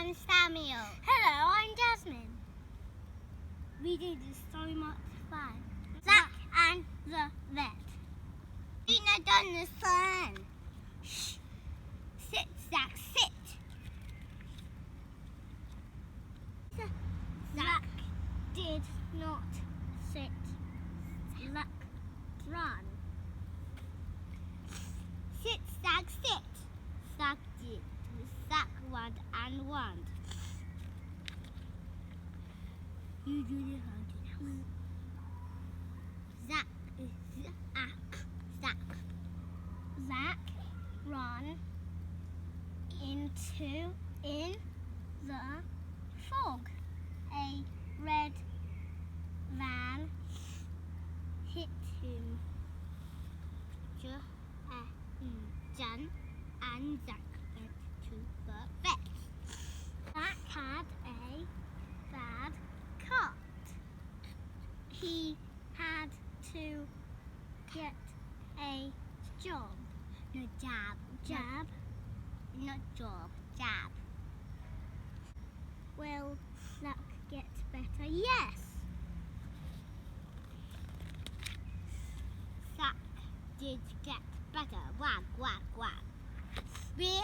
I'm Samuel. Hello, I'm Jasmine. We did the story much fun. Zach and the vet. We've not done the sun. Shh. Sit, Zach, sit. Zach did not sit. Zach ran. Sit, Zach, sit. Zach did. Zach ran and ran. You do the hunting now. Zach is Zach. Zach ran in the fog. A red van hit him. Jan and Zach went to the vet. Zach had a bad cut. He had to get a job. No, jab. Not job, jab. Will Zach get better? Yes. Zach did get better. Wag, wag, wag. We